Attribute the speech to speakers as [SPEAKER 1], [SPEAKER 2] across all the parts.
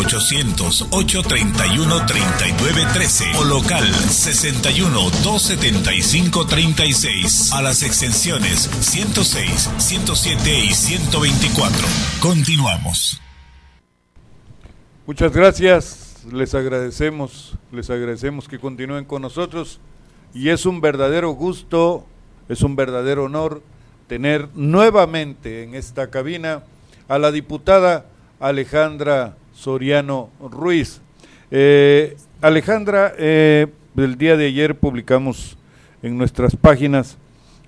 [SPEAKER 1] 800-831-3913 o local 61-275-36 a las extensiones 106, 107 y 124. Continuamos.
[SPEAKER 2] Muchas gracias, les agradecemos que continúen con nosotros y es un verdadero gusto, es un verdadero honor tener nuevamente en esta cabina a la diputada Alejandra Soriano Ruiz. Alejandra, el día de ayer publicamos en nuestras páginas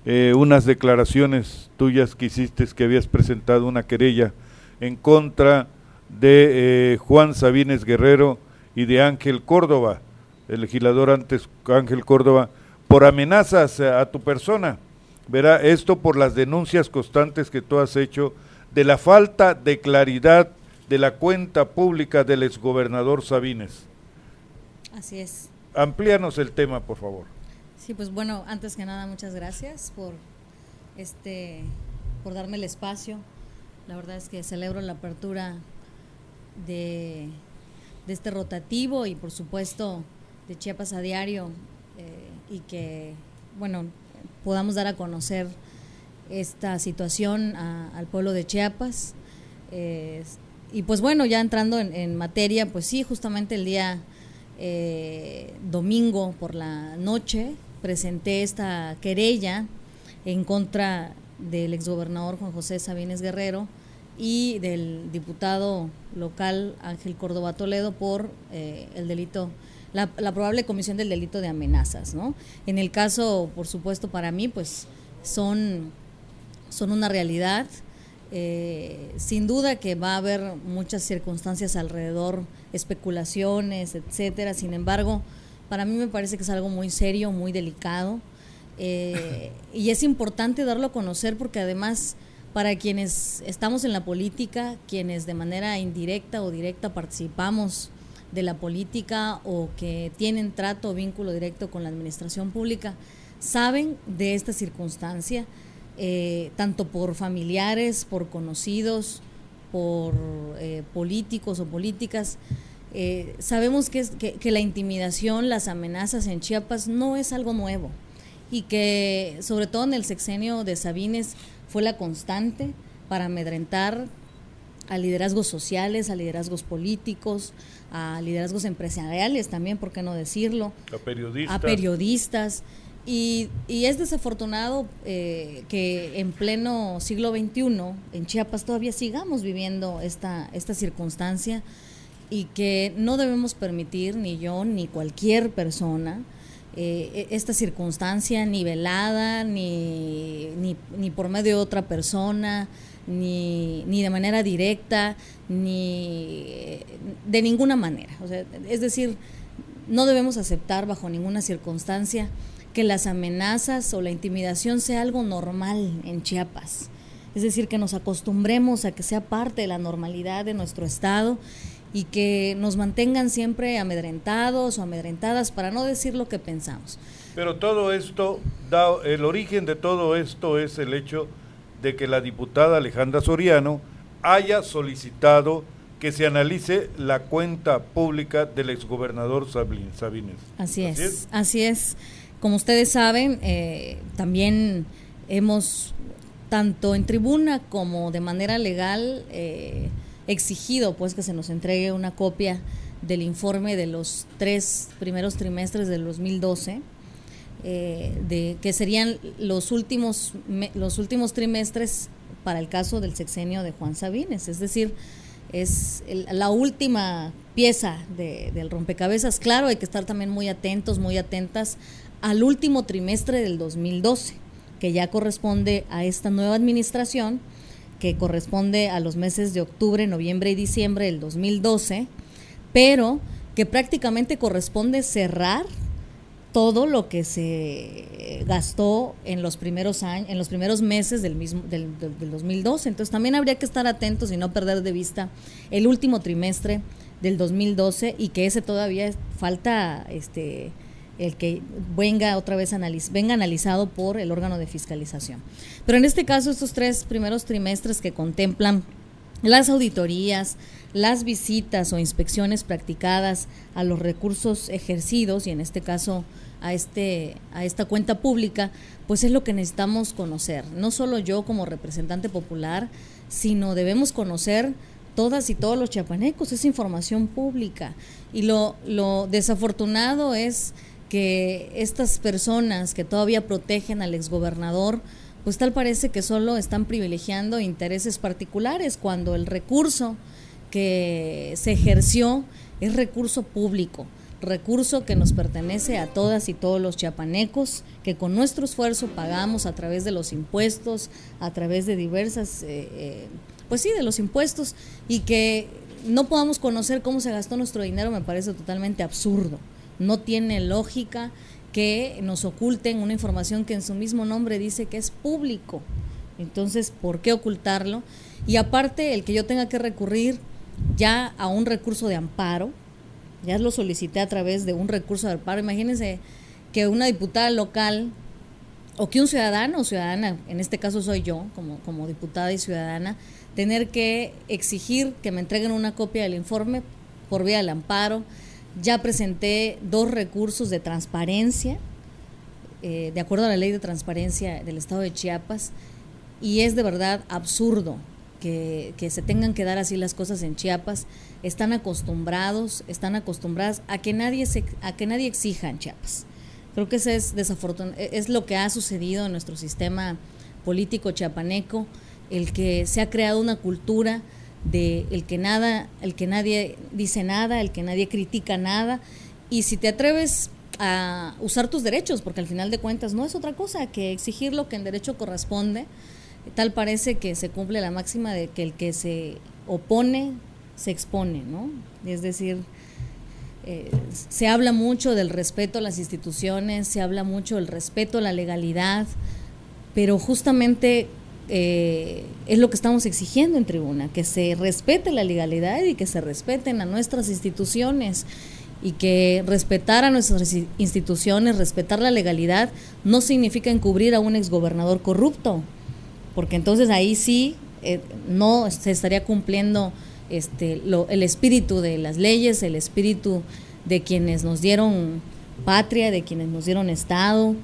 [SPEAKER 2] unas declaraciones tuyas que hiciste, que habías presentado una querella en contra de Juan Sabines Guerrero y de Ángel Córdoba, el legislador antes Ángel Córdoba, por amenazas a tu persona. Verá, esto por las denuncias constantes que tú has hecho de la falta de claridad de la cuenta pública del exgobernador Sabines.
[SPEAKER 3] Así es.
[SPEAKER 2] Amplíanos el tema, por favor.
[SPEAKER 3] Sí, pues bueno, antes que nada, muchas gracias por darme el espacio. La verdad es que celebro la apertura de este rotativo y por supuesto de Chiapas a Diario, y que, bueno, podamos dar a conocer esta situación al pueblo de Chiapas. Y pues bueno, ya entrando en materia, pues sí, justamente el día domingo por la noche presenté esta querella en contra del exgobernador Juan José Sabines Guerrero y del diputado local Ángel Córdoba Toledo por el delito, la probable comisión del delito de amenazas, ¿no? En el caso, por supuesto, para mí, pues son una realidad. Sin duda que va a haber muchas circunstancias alrededor, especulaciones, etcétera. Sin embargo, para mí me parece que es algo muy serio, muy delicado, y es importante darlo a conocer porque además para quienes estamos en la política, quienes de manera indirecta o directa participamos de la política o que tienen trato o vínculo directo con la administración pública, saben de esta circunstancia, tanto por familiares, por conocidos, por políticos o políticas. Sabemos que la intimidación, las amenazas en Chiapas no es algo nuevo y que sobre todo en el sexenio de Sabines fue la constante para amedrentar a liderazgos sociales, a liderazgos políticos, a liderazgos empresariales también, ¿por qué no decirlo? A periodistas. Y es desafortunado que en pleno siglo XXI en Chiapas todavía sigamos viviendo esta circunstancia y que no debemos permitir, ni yo ni cualquier persona, esta circunstancia ni velada, ni por medio de otra persona, ni de manera directa, ni de ninguna manera. O sea, es decir, no debemos aceptar bajo ninguna circunstancia que las amenazas o la intimidación sea algo normal en Chiapas. Es decir, que nos acostumbremos a que sea parte de la normalidad de nuestro estado y que nos mantengan siempre amedrentados o amedrentadas para no decir lo que pensamos.
[SPEAKER 2] Pero todo esto, el origen de todo esto es el hecho de que la diputada Alejandra Soriano haya solicitado que se analice la cuenta pública del exgobernador Sabines.
[SPEAKER 3] Así es. Como ustedes saben, también hemos, tanto en tribuna como de manera legal, exigido pues que se nos entregue una copia del informe de los 3 primeros trimestres del 2012, que serían los últimos trimestres para el caso del sexenio de Juan Sabines. Es decir, es la última pieza del rompecabezas. Claro, hay que estar también muy atentos, muy atentas al último trimestre del 2012, que ya corresponde a esta nueva administración, que corresponde a los meses de octubre, noviembre y diciembre del 2012, pero que prácticamente corresponde cerrar todo lo que se gastó en los primeros años, en los primeros meses del 2012. Entonces también habría que estar atentos y no perder de vista el último trimestre del 2012 y que ese todavía falta el que venga otra vez venga analizado por el órgano de fiscalización. Pero en este caso, estos 3 primeros trimestres que contemplan las auditorías, las visitas o inspecciones practicadas a los recursos ejercidos, y en este caso a esta cuenta pública, pues es lo que necesitamos conocer. No solo yo como representante popular, sino debemos conocer todas y todos los chiapanecos, es información pública. Y lo desafortunado es que estas personas que todavía protegen al exgobernador, pues tal parece que solo están privilegiando intereses particulares, cuando el recurso que se ejerció es recurso público, recurso que nos pertenece a todas y todos los chiapanecos, que con nuestro esfuerzo pagamos a través de los impuestos, a través de diversas, pues sí, de los impuestos, y que no podamos conocer cómo se gastó nuestro dinero me parece totalmente absurdo. No tiene lógica que nos oculten una información que en su mismo nombre dice que es público. Entonces, ¿por qué ocultarlo? Y aparte, el que yo tenga que recurrir ya a un recurso de amparo, ya lo solicité a través de un recurso de amparo. Imagínense que una diputada local o que un ciudadano o ciudadana, en este caso soy yo, como diputada y ciudadana, tener que exigir que me entreguen una copia del informe por vía del amparo. Ya presenté 2 recursos de transparencia, de acuerdo a la ley de transparencia del estado de Chiapas, y es de verdad absurdo que se tengan que dar así las cosas en Chiapas. Están acostumbradas a que nadie exija en Chiapas. Creo que ese es desafortunado, es lo que ha sucedido en nuestro sistema político chiapaneco, el que se ha creado una cultura de el que nadie dice nada, el que nadie critica nada, y si te atreves a usar tus derechos, porque al final de cuentas no es otra cosa que exigir lo que en derecho corresponde, tal parece que se cumple la máxima de que el que se opone se expone, ¿no? Es decir, se habla mucho del respeto a las instituciones, se habla mucho del respeto a la legalidad, pero justamente es lo que estamos exigiendo en tribuna, que se respete la legalidad y que se respeten a nuestras instituciones, y que respetar a nuestras instituciones, respetar la legalidad, no significa encubrir a un exgobernador corrupto, porque entonces ahí sí no se estaría cumpliendo el espíritu de las leyes, el espíritu de quienes nos dieron patria, de quienes nos dieron Estado.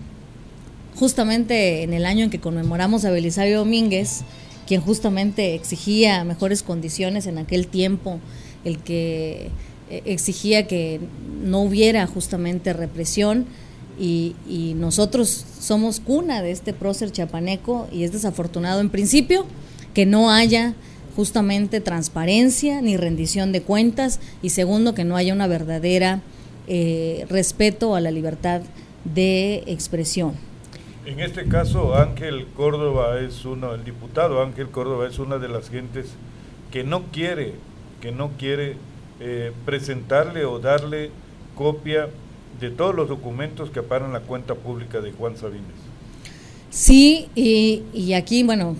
[SPEAKER 3] Justamente en el año en que conmemoramos a Belisario Domínguez, quien justamente exigía mejores condiciones en aquel tiempo, el que exigía que no hubiera justamente represión, y nosotros somos cuna de este prócer chiapaneco, y es desafortunado en principio que no haya justamente transparencia ni rendición de cuentas, y segundo, que no haya una verdadera respeto a la libertad de expresión.
[SPEAKER 2] En este caso, el diputado Ángel Córdoba es una de las gentes que no quiere presentarle o darle copia de todos los documentos que aparan la cuenta pública de Juan Sabines.
[SPEAKER 3] Sí, y aquí, bueno,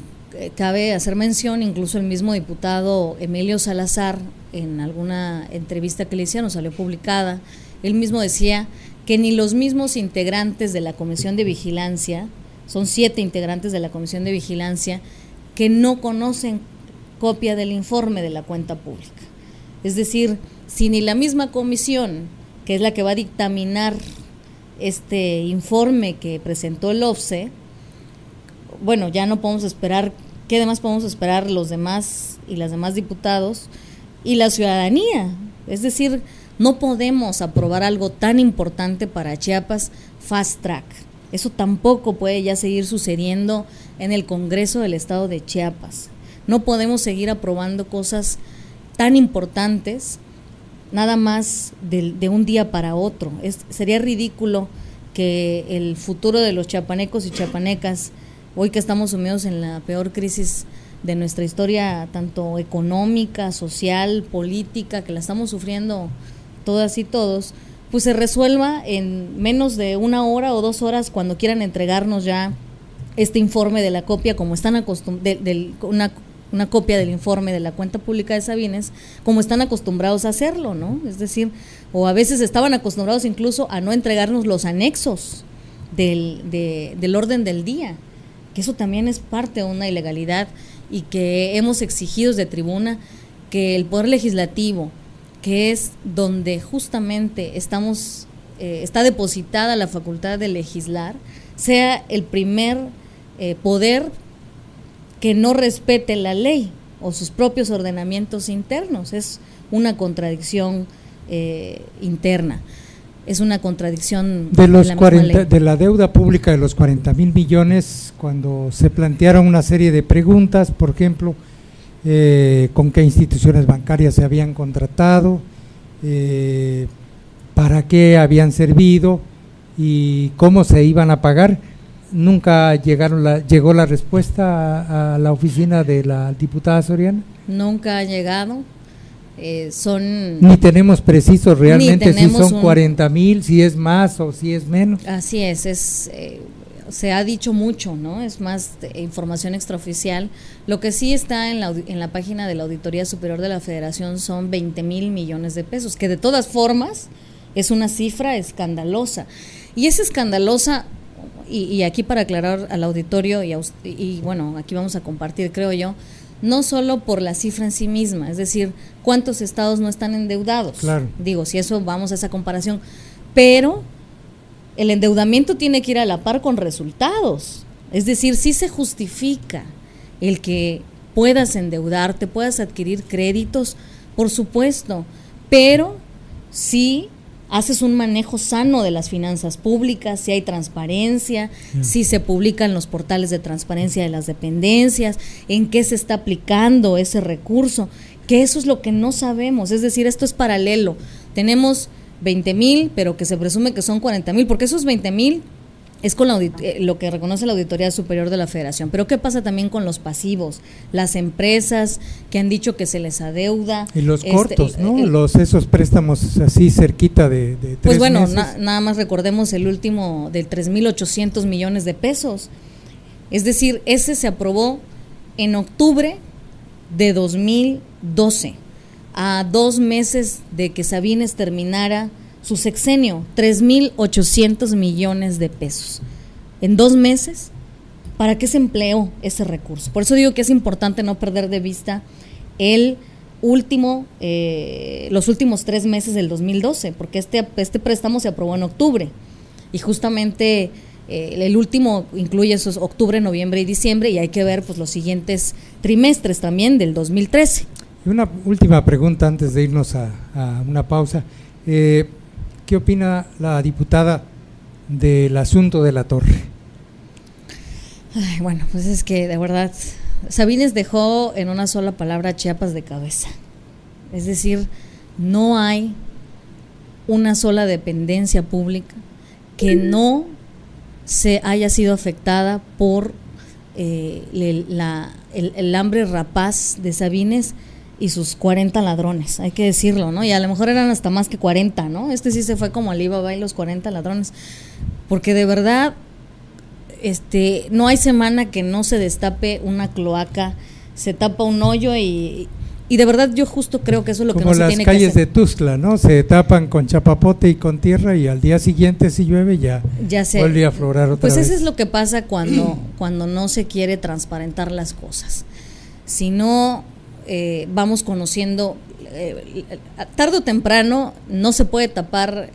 [SPEAKER 3] cabe hacer mención, incluso el mismo diputado Emilio Salazar, en alguna entrevista que le hicieron, salió publicada, él mismo decía que ni los mismos integrantes de la Comisión de Vigilancia, son 7 integrantes de la Comisión de Vigilancia, que no conocen copia del informe de la cuenta pública. Es decir, si ni la misma comisión, que es la que va a dictaminar este informe que presentó el OFCE, bueno, ya no podemos esperar, ¿qué demás podemos esperar los demás y las demás diputados y la ciudadanía? Es decir, no podemos aprobar algo tan importante para Chiapas fast track. Eso tampoco puede ya seguir sucediendo en el Congreso del Estado de Chiapas. No podemos seguir aprobando cosas tan importantes nada más de un día para otro. Sería ridículo que el futuro de los chiapanecos y chiapanecas, hoy que estamos sumidos en la peor crisis de nuestra historia, tanto económica, social, política, que la estamos sufriendo todas y todos, pues se resuelva en menos de 1 hora o 2 horas, cuando quieran entregarnos ya este informe de la copia, como están una copia del informe de la cuenta pública de Sabines, como están acostumbrados a hacerlo, ¿no? Es decir, o a veces estaban acostumbrados incluso a no entregarnos los anexos del orden del día, que eso también es parte de una ilegalidad, y que hemos exigido desde tribuna que el Poder Legislativo, que es donde justamente está depositada la facultad de legislar, sea el primer poder que no respete la ley o sus propios ordenamientos internos. Es una contradicción interna, es una contradicción
[SPEAKER 4] de los
[SPEAKER 3] la misma ley.
[SPEAKER 4] De la deuda pública de los 40,000 millones, cuando se plantearon una serie de preguntas, por ejemplo, con qué instituciones bancarias se habían contratado, para qué habían servido y cómo se iban a pagar, nunca llegó la respuesta a la oficina de la diputada Soriano.
[SPEAKER 3] Nunca ha llegado.
[SPEAKER 4] Ni tenemos precisos realmente si son 40,000, si es más o si es menos.
[SPEAKER 3] Así es se ha dicho mucho, ¿no? Es más información extraoficial. Lo que sí está en la página de la Auditoría Superior de la Federación son 20,000 millones de pesos, que de todas formas es una cifra escandalosa. Y es escandalosa, y aquí para aclarar al auditorio, y bueno, aquí vamos a compartir, creo yo, no solo por la cifra en sí misma, es decir, cuántos estados no están endeudados.
[SPEAKER 4] Claro.
[SPEAKER 3] Digo, si eso vamos a esa comparación, pero el endeudamiento tiene que ir a la par con resultados. Es decir, sí se justifica el que puedas endeudarte, puedas adquirir créditos, por supuesto, pero sí haces un manejo sano de las finanzas públicas, si hay transparencia, si se publican los portales de transparencia de las dependencias, en qué se está aplicando ese recurso, que eso es lo que no sabemos. Es decir, esto es paralelo. Tenemos 20,000, pero que se presume que son 40,000, porque esos 20,000 es con lo que reconoce la Auditoría Superior de la Federación. Pero ¿qué pasa también con los pasivos? Las empresas que han dicho que se les adeuda.
[SPEAKER 4] Y los cortos, ¿no? Esos préstamos así cerquita de 3
[SPEAKER 3] pues bueno,
[SPEAKER 4] meses.
[SPEAKER 3] Nada más recordemos el último de 3,800 millones de pesos. Es decir, ese se aprobó en octubre de 2012, a 2 meses de que Sabines terminara su sexenio, 3,800 millones de pesos. En 2 meses, ¿para qué se empleó ese recurso? Por eso digo que es importante no perder de vista los últimos 3 meses del 2012, porque este préstamo se aprobó en octubre, y justamente el último incluye esos octubre, noviembre y diciembre, y hay que ver pues los siguientes trimestres también del 2013.
[SPEAKER 4] Y una última pregunta antes de irnos a una pausa. ¿Qué opina la diputada del asunto de la torre?
[SPEAKER 3] Ay, bueno, pues es que de verdad Sabines dejó en una sola palabra Chiapas de cabeza. Es decir, no hay una sola dependencia pública que no se haya sido afectada por el hambre rapaz de Sabines y sus 40 ladrones, hay que decirlo, ¿no? Y a lo mejor eran hasta más que 40, ¿no? Sí se fue como Alibaba y los 40 ladrones, porque de verdad no hay semana que no se destape una cloaca, se tapa un hoyo y de verdad yo justo creo que eso es lo que no se tiene que hacer.
[SPEAKER 4] Como las calles de Tuxtla, ¿no? Se tapan con chapapote y con tierra y al día siguiente si llueve ya vuelve a aflorar otra vez.
[SPEAKER 3] Pues eso es lo que pasa cuando no se quiere transparentar las cosas. Si no vamos conociendo, tarde o temprano no se puede tapar,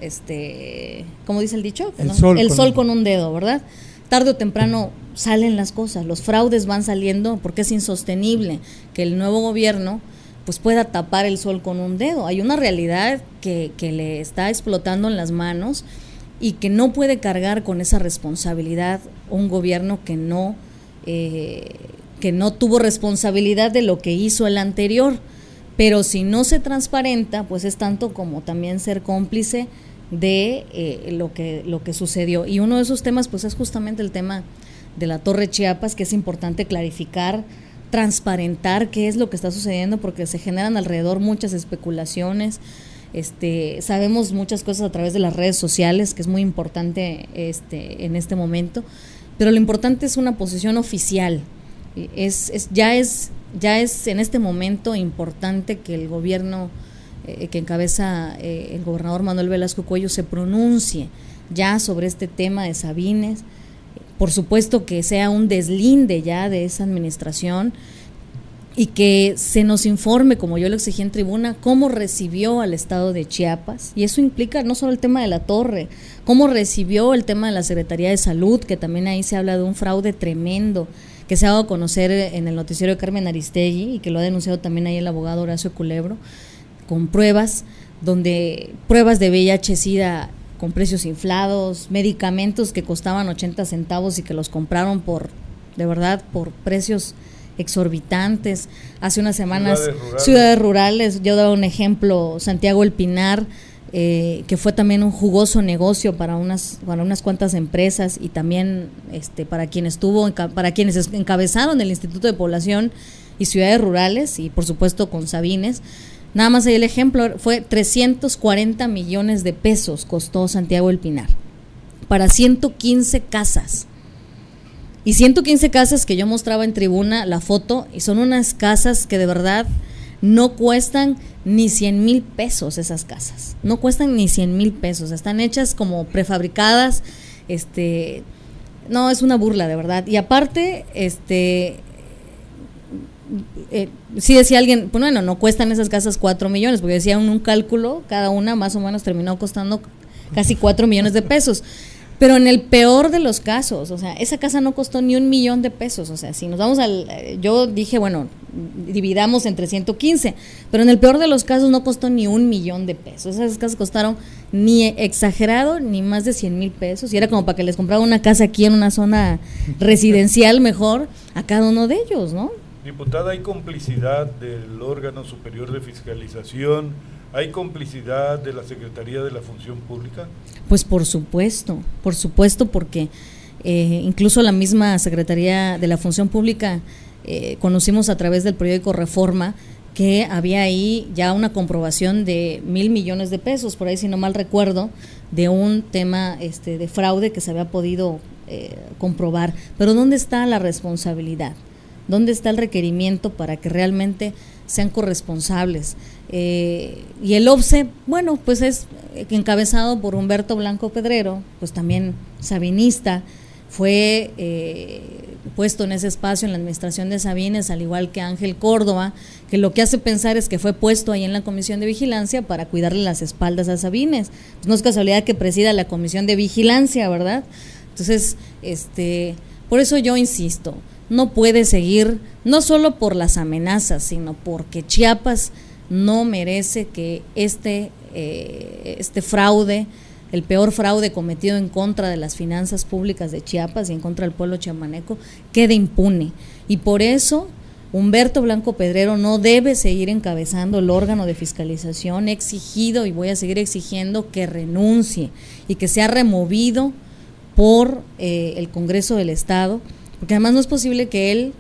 [SPEAKER 3] ¿cómo dice el dicho? El sol con un dedo, ¿verdad? Tarde o temprano salen las cosas, los fraudes van saliendo, porque es insostenible que el nuevo gobierno pues pueda tapar el sol con un dedo. Hay una realidad que le está explotando en las manos y que no puede cargar con esa responsabilidad un gobierno que no tuvo responsabilidad de lo que hizo el anterior, pero si no se transparenta, pues es tanto como también ser cómplice de lo que sucedió. Y uno de esos temas pues es justamente el tema de la Torre Chiapas, que es importante clarificar, transparentar qué es lo que está sucediendo, porque se generan alrededor muchas especulaciones. Sabemos muchas cosas a través de las redes sociales, que es muy importante en este momento, pero lo importante es una posición oficial. Ya es en este momento importante que el gobierno que encabeza el gobernador Manuel Velasco Cuello se pronuncie ya sobre este tema de Sabines. Por supuesto que sea un deslinde ya de esa administración, y que se nos informe, como yo lo exigí en tribuna, cómo recibió al estado de Chiapas, y eso implica no solo el tema de la torre, cómo recibió el tema de la Secretaría de Salud, que también ahí se habla de un fraude tremendo, que se ha dado a conocer en el noticiero de Carmen Aristegui, y que lo ha denunciado también ahí el abogado Horacio Culebro, con pruebas, donde pruebas de VIH-Sida con precios inflados, medicamentos que costaban 80 centavos y que los compraron de verdad, por precios exorbitantes. Hace unas semanas, ciudades rurales, yo daba un ejemplo, Santiago El Pinar, que fue también un jugoso negocio para unas cuantas empresas, y también para quienes encabezaron el Instituto de Población y Ciudades Rurales, y por supuesto con Sabines. Nada más ahí el ejemplo fue 340 millones de pesos costó Santiago El Pinar para 115 casas. Y 115 casas que yo mostraba en tribuna la foto, y son unas casas que de verdad no cuestan ni 100,000 pesos. Esas casas no cuestan ni 100,000 pesos, están hechas como prefabricadas. No, es una burla de verdad. Y aparte, sí decía alguien, pues bueno, no cuestan esas casas 4 millones, porque decía un cálculo, cada una más o menos terminó costando casi 4 millones de pesos. Pero en el peor de los casos, o sea, esa casa no costó ni 1,000,000 de pesos. O sea, si nos vamos yo dije, bueno, dividamos entre 115, pero en el peor de los casos no costó ni 1,000,000 de pesos. Esas casas costaron, ni exagerado, ni más de 100,000 pesos, y era como para que les comprara una casa aquí en una zona residencial mejor a cada uno de ellos, ¿no?
[SPEAKER 2] Diputada, ¿hay complicidad del órgano superior de fiscalización? ¿Hay complicidad de la Secretaría de la Función Pública?
[SPEAKER 3] Pues por supuesto, porque incluso la misma Secretaría de la Función Pública, conocimos a través del periódico Reforma que había ahí ya una comprobación de 1,000 millones de pesos, por ahí si no mal recuerdo, de un tema de fraude que se había podido comprobar. Pero ¿dónde está la responsabilidad? ¿Dónde está el requerimiento para que realmente sean corresponsables? Y el OBSE, bueno, pues es encabezado por Humberto Blanco Pedrero, pues también sabinista, fue puesto en ese espacio en la administración de Sabines, al igual que Ángel Córdoba, que lo que hace pensar es que fue puesto ahí en la Comisión de Vigilancia para cuidarle las espaldas a Sabines. Pues no es casualidad que presida la Comisión de Vigilancia, ¿verdad? Entonces, por eso yo insisto, no puede seguir, no solo por las amenazas, sino porque Chiapas no merece que este fraude, el peor fraude cometido en contra de las finanzas públicas de Chiapas y en contra del pueblo chiapaneco, quede impune. Y por eso Humberto Blanco Pedrero no debe seguir encabezando el órgano de fiscalización. He exigido y voy a seguir exigiendo que renuncie y que sea removido por el Congreso del Estado, porque además no es posible que él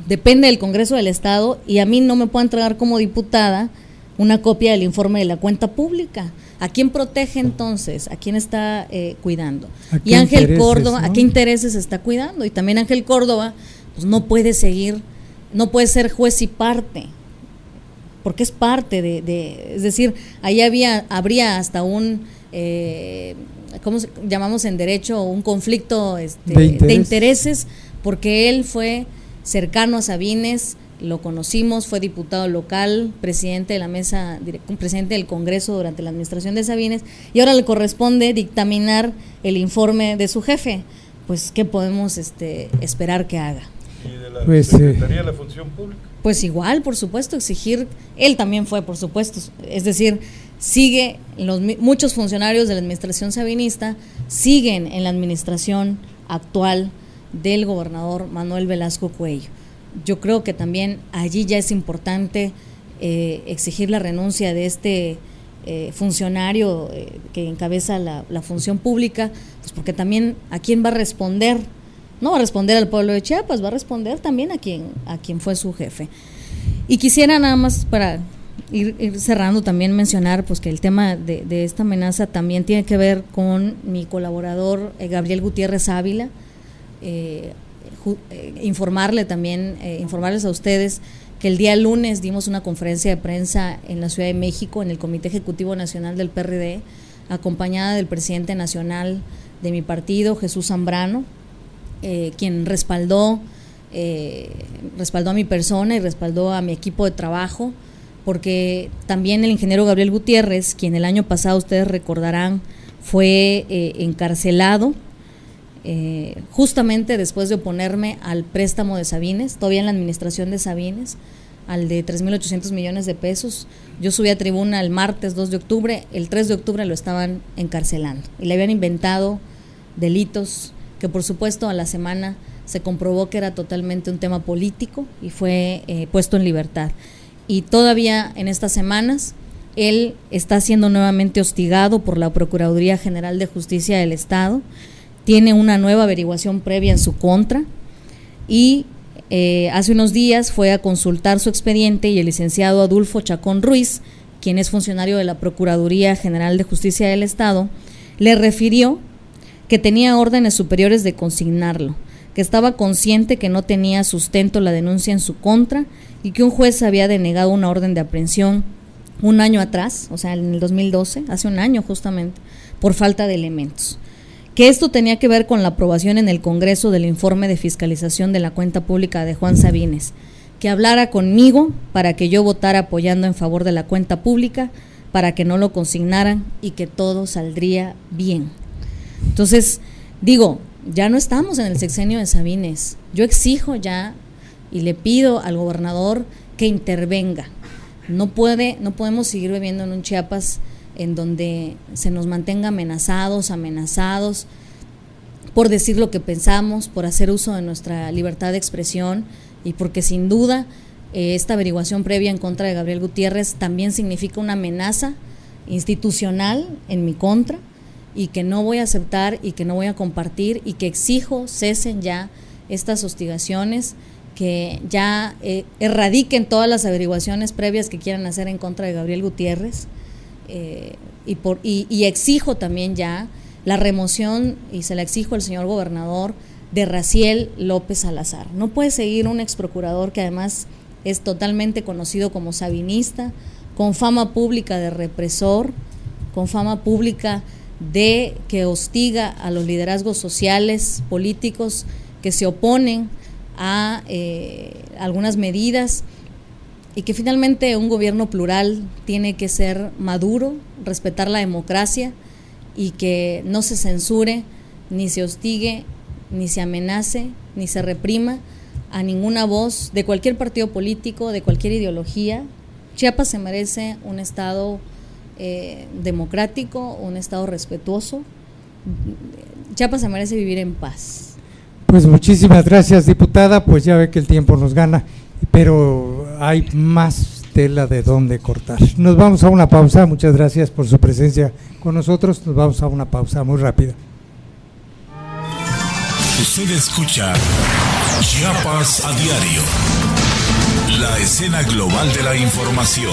[SPEAKER 3] depende del Congreso del Estado y a mí no me pueda entregar como diputada una copia del informe de la cuenta pública. ¿A quién protege entonces? ¿A quién está cuidando? Y Ángel Córdoba, ¿no? ¿A qué intereses está cuidando? Y también Ángel Córdoba, pues no puede seguir, no puede ser juez y parte, porque es parte es decir, ahí habría hasta un, ¿cómo llamamos en derecho? Un conflicto de intereses, porque él fue cercano a Sabines, lo conocimos, fue diputado local, presidente de la mesa, presidente del Congreso durante la administración de Sabines, y ahora le corresponde dictaminar el informe de su jefe. Pues, ¿qué podemos esperar que haga?
[SPEAKER 2] ¿Y de la Secretaría de la Función Pública?
[SPEAKER 3] Pues igual, por supuesto, exigir, él también fue, por supuesto, es decir, muchos funcionarios de la administración sabinista siguen en la administración actual del gobernador Manuel Velasco Cuello. Yo creo que también allí ya es importante exigir la renuncia de este funcionario que encabeza la función pública, pues porque también ¿a quién va a responder? No va a responder al pueblo de Chiapas, va a responder también a quien fue su jefe. Y quisiera nada más para ir cerrando también mencionar pues que el tema de esta amenaza también tiene que ver con mi colaborador Gabriel Gutiérrez Ávila. Informarles a ustedes que el día lunes dimos una conferencia de prensa en la Ciudad de México, en el Comité Ejecutivo Nacional del PRD, acompañada del presidente nacional de mi partido, Jesús Zambrano, quien respaldó respaldó a mi persona y respaldó a mi equipo de trabajo, porque también el ingeniero Gabriel Gutiérrez, quien el año pasado ustedes recordarán fue encarcelado justamente después de oponerme al préstamo de Sabines, todavía en la administración de Sabines, al de 3.800 millones de pesos. Yo subí a tribuna el martes 2 de octubre, el 3 de octubre lo estaban encarcelando y le habían inventado delitos que por supuesto a la semana se comprobó que era totalmente un tema político y fue puesto en libertad. Y todavía en estas semanas él está siendo nuevamente hostigado por la Procuraduría General de Justicia del Estado, tiene una nueva averiguación previa en su contra y hace unos días fue a consultar su expediente y el licenciado Adolfo Chacón Ruiz, quien es funcionario de la Procuraduría General de Justicia del Estado, le refirió que tenía órdenes superiores de consignarlo, que estaba consciente que no tenía sustento la denuncia en su contra y que un juez había denegado una orden de aprehensión un año atrás, o sea, en el 2012, hace un año justamente, por falta de elementos. Que esto tenía que ver con la aprobación en el Congreso del informe de fiscalización de la cuenta pública de Juan Sabines, que hablara conmigo para que yo votara apoyando en favor de la cuenta pública, para que no lo consignaran y que todo saldría bien. Entonces, digo, ya no estamos en el sexenio de Sabines. Yo exijo ya y le pido al gobernador que intervenga. No podemos seguir viviendo en un Chiapas en donde se nos mantenga amenazados por decir lo que pensamos, por hacer uso de nuestra libertad de expresión y porque sin duda esta averiguación previa en contra de Gabriel Gutiérrez también significa una amenaza institucional en mi contra y que no voy a aceptar y que no voy a compartir y que exijo cesen ya estas hostigaciones, que ya erradiquen todas las averiguaciones previas que quieran hacer en contra de Gabriel Gutiérrez y exijo también ya la remoción, y se la exijo al señor gobernador, de Raciel López Salazar. No puede seguir un exprocurador que además es totalmente conocido como sabinista, con fama pública de represor, con fama pública de que hostiga a los liderazgos sociales, políticos que se oponen a algunas medidas, y que finalmente un gobierno plural tiene que ser maduro, respetar la democracia y que no se censure, ni se hostigue, ni se amenace, ni se reprima a ninguna voz de cualquier partido político, de cualquier ideología. Chiapas se merece un estado democrático, un estado respetuoso. Chiapas se merece vivir en paz.
[SPEAKER 4] Pues muchísimas gracias, diputada. Pues ya ve que el tiempo nos gana, pero hay más tela de dónde cortar. Nos vamos a una pausa. Muchas gracias por su presencia con nosotros. Nos vamos a una pausa muy rápida.
[SPEAKER 1] Usted escucha Chiapas a diario, la escena global de la información.